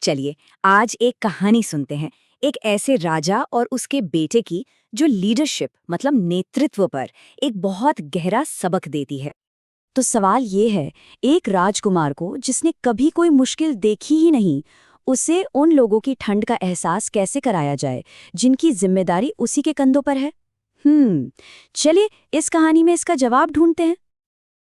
चलिए आज एक कहानी सुनते हैं, एक ऐसे राजा और उसके बेटे की जो लीडरशिप मतलब नेतृत्व पर एक बहुत गहरा सबक देती है। तो सवाल ये है, एक राजकुमार को जिसने कभी कोई मुश्किल देखी ही नहीं, उसे उन लोगों की ठंड का एहसास कैसे कराया जाए जिनकी जिम्मेदारी उसी के कंधों पर है। चलिए इस कहानी में इसका जवाब ढूंढते हैं।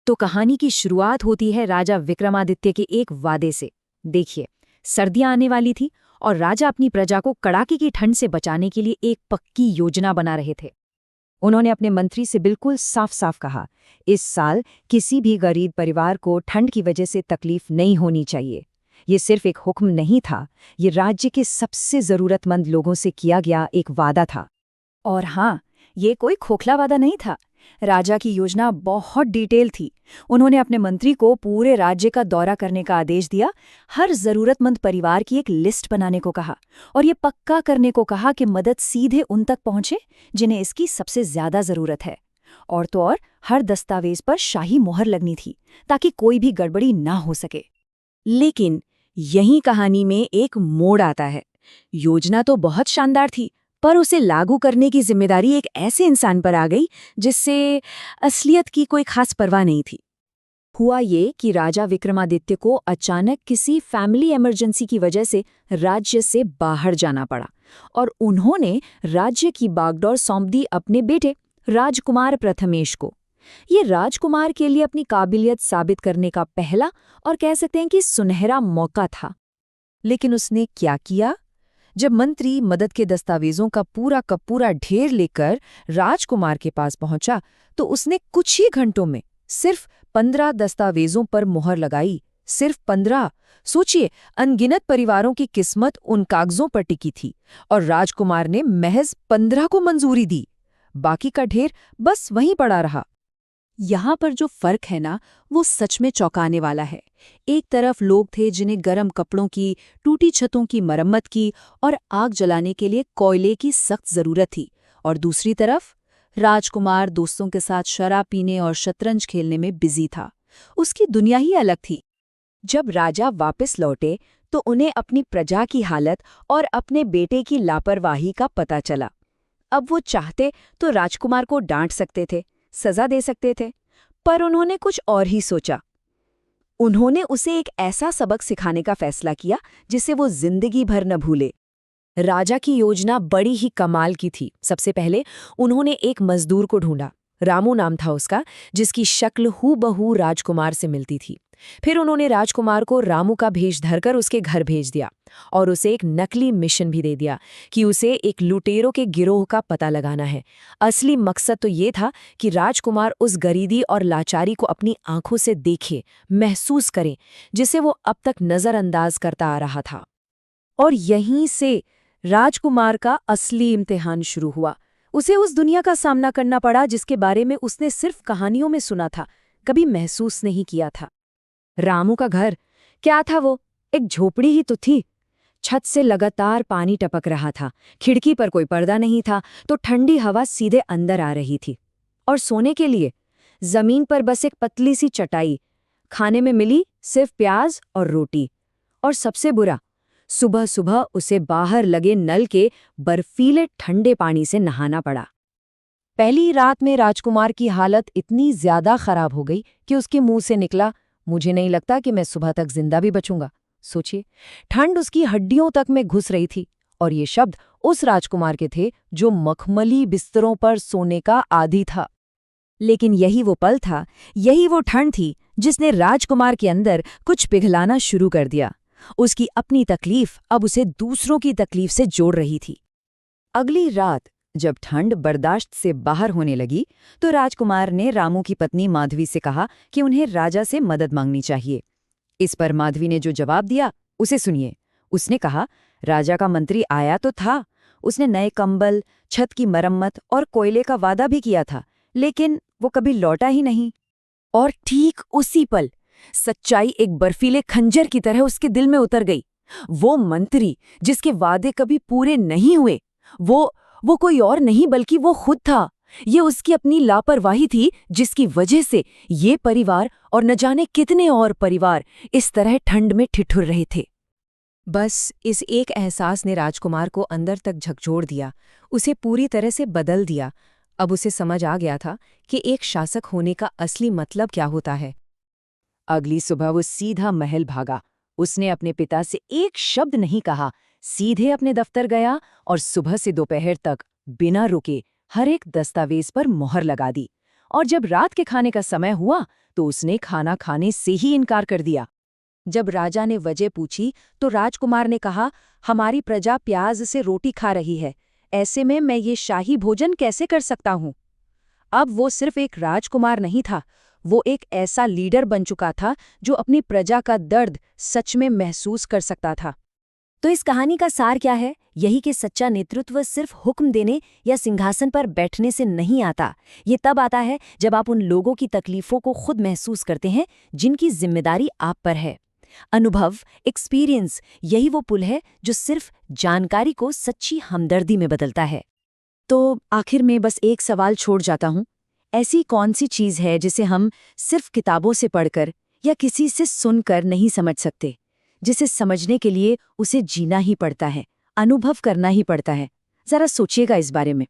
तो कहानी की शुरुआत होती है राजा विक्रमादित्य के एक वादे से। देखिए, सर्दियां आने वाली थी और राजा अपनी प्रजा को कड़ाके की ठंड से बचाने के लिए एक पक्की योजना बना रहे थे। उन्होंने अपने मंत्री से बिल्कुल साफ साफ कहा, इस साल किसी भी गरीब परिवार को ठंड की वजह से तकलीफ नहीं होनी चाहिए। ये सिर्फ एक हुक्म नहीं था, ये राज्य के सबसे जरूरतमंद लोगों से किया गया एक वादा था। और हाँ, ये कोई खोखला वादा नहीं था। राजा की योजना बहुत डिटेल थी। उन्होंने अपने मंत्री को पूरे राज्य का दौरा करने का आदेश दिया, हर जरूरतमंद परिवार की एक लिस्ट बनाने को कहा और ये पक्का करने को कहा कि मदद सीधे उन तक पहुंचे जिन्हें इसकी सबसे ज्यादा जरूरत है। और तो और हर दस्तावेज पर शाही मोहर लगनी थी ताकि कोई भी गड़बड़ी ना हो सके। लेकिन यही कहानी में एक मोड़ आता है। योजना तो बहुत शानदार थी, पर उसे लागू करने की जिम्मेदारी एक ऐसे इंसान पर आ गई जिससे असलियत की कोई खास परवाह नहीं थी। हुआ ये कि राजा विक्रमादित्य को अचानक किसी फैमिली इमरजेंसी की वजह से राज्य से बाहर जाना पड़ा और उन्होंने राज्य की बागडोर सौंप दी अपने बेटे राजकुमार प्रथमेश को। ये राजकुमार के लिए अपनी काबिलियत साबित करने का पहला और कह सकते हैं कि सुनहरा मौका था। लेकिन उसने क्या किया? जब मंत्री मदद के दस्तावेजों का पूरा ढेर लेकर राजकुमार के पास पहुंचा तो उसने कुछ ही घंटों में सिर्फ 15 दस्तावेजों पर मोहर लगाई। सिर्फ 15। सोचिए, अनगिनत परिवारों की किस्मत उन कागजों पर टिकी थी और राजकुमार ने महज 15 को मंजूरी दी। बाकी का ढेर बस वहीं पड़ा रहा। यहाँ पर जो फर्क है ना, वो सच में चौंकाने वाला है। एक तरफ लोग थे जिन्हें गर्म कपड़ों की, टूटी छतों की मरम्मत की और आग जलाने के लिए कोयले की सख्त जरूरत थी, और दूसरी तरफ राजकुमार दोस्तों के साथ शराब पीने और शतरंज खेलने में बिजी था। उसकी दुनिया ही अलग थी। जब राजा वापस लौटे तो उन्हें अपनी प्रजा की हालत और अपने बेटे की लापरवाही का पता चला। अब वो चाहते तो राजकुमार को डांट सकते थे, सजा दे सकते थे, पर उन्होंने कुछ और ही सोचा। उन्होंने उसे एक ऐसा सबक सिखाने का फैसला किया जिसे वो जिंदगी भर न भूले। राजा की योजना बड़ी ही कमाल की थी। सबसे पहले उन्होंने एक मजदूर को ढूंढा, रामू नाम था उसका, जिसकी शक्ल हूबहू राजकुमार से मिलती थी। फिर उन्होंने राजकुमार को रामू का भेष धरकर उसके घर भेज दिया और उसे एक नकली मिशन भी दे दिया कि उसे एक लुटेरों के गिरोह का पता लगाना है। असली मकसद तो ये था कि राजकुमार उस गरीबी और लाचारी को अपनी आंखों से देखे, महसूस करे, जिसे वो अब तक नजरअंदाज करता आ रहा था। और यहीं से राजकुमार का असली इम्तिहान शुरू हुआ। उसे उस दुनिया का सामना करना पड़ा जिसके बारे में उसने सिर्फ कहानियों में सुना था, कभी महसूस नहीं किया था। रामू का घर क्या था? वो एक झोपड़ी ही तो थी। छत से लगातार पानी टपक रहा था, खिड़की पर कोई पर्दा नहीं था, तो ठंडी हवा सीधे अंदर आ रही थी। और सोने के लिए जमीन पर बस एक पतली सी चटाई, खाने में मिली सिर्फ प्याज और रोटी। और सबसे बुरा, सुबह सुबह उसे बाहर लगे नल के बर्फीले ठंडे पानी से नहाना पड़ा। पहली रात में राजकुमार की हालत इतनी ज्यादा खराब हो गई कि उसके मुंह से निकला, मुझे नहीं लगता कि मैं सुबह तक जिंदा भी बचूंगा। सोचिए, ठंड उसकी हड्डियों तक में घुस रही थी, और ये शब्द उस राजकुमार के थे जो मखमली बिस्तरों पर सोने का आदी था। लेकिन यही वो पल था, यही वो ठंड थी जिसने राजकुमार के अंदर कुछ पिघलाना शुरू कर दिया। उसकी अपनी तकलीफ अब उसे दूसरों की तकलीफ से जोड़ रही थी। अगली रात जब ठंड बर्दाश्त से बाहर होने लगी तो राजकुमार ने रामू की पत्नी माधवी से कहा कि उन्हें राजा से मदद मांगनी चाहिए। इस पर माधवी ने जो जवाब दिया उसे सुनिए। उसने कहा, राजा का मंत्री आया तो था, उसने नए कंबल, छत की मरम्मत और कोयले का वादा भी किया था, लेकिन वो कभी लौटा ही नहीं। और ठीक उसी पल सच्चाई एक बर्फीले खंजर की तरह उसके दिल में उतर गई। वो मंत्री जिसके वादे कभी पूरे नहीं हुए, वो कोई और नहीं बल्कि वो खुद था। ये उसकी अपनी लापरवाही थी जिसकी वजह से ये परिवार और न जाने कितने और परिवार इस तरह ठंड में ठिठुर रहे थे। बस इस एक एहसास ने राजकुमार को अंदर तक झकझोर दिया, उसे पूरी तरह से बदल दिया। अब उसे समझ आ गया था कि एक शासक होने का असली मतलब क्या होता है। अगली सुबह वो सीधा महल भागा। उसने अपने पिता से एक शब्द नहीं कहा, सीधे अपने दफ्तर गया और सुबह से दोपहर तक बिना रुके हर एक दस्तावेज पर मोहर लगा दी। और जब रात के खाने का समय हुआ तो उसने खाना खाने से ही इनकार कर दिया। जब राजा ने वजह पूछी तो राजकुमार ने कहा, हमारी प्रजा प्याज से रोटी खा रही है, ऐसे में मैं ये शाही भोजन कैसे कर सकता हूँ। अब वो सिर्फ एक राजकुमार नहीं था, वो एक ऐसा लीडर बन चुका था जो अपनी प्रजा का दर्द सच में महसूस कर सकता था। तो इस कहानी का सार क्या है? यही कि सच्चा नेतृत्व सिर्फ हुक्म देने या सिंहासन पर बैठने से नहीं आता। ये तब आता है जब आप उन लोगों की तकलीफों को खुद महसूस करते हैं जिनकी जिम्मेदारी आप पर है। अनुभव, एक्सपीरियंस, यही वो पुल है जो सिर्फ जानकारी को सच्ची हमदर्दी में बदलता है। तो आखिर में बस एक सवाल छोड़ जाता हूँ। ऐसी कौन सी चीज़ है जिसे हम सिर्फ किताबों से पढ़कर या किसी से सुनकर नहीं समझ सकते, जिसे समझने के लिए उसे जीना ही पड़ता है, अनुभव करना ही पड़ता है? ज़रा सोचिएगा इस बारे में।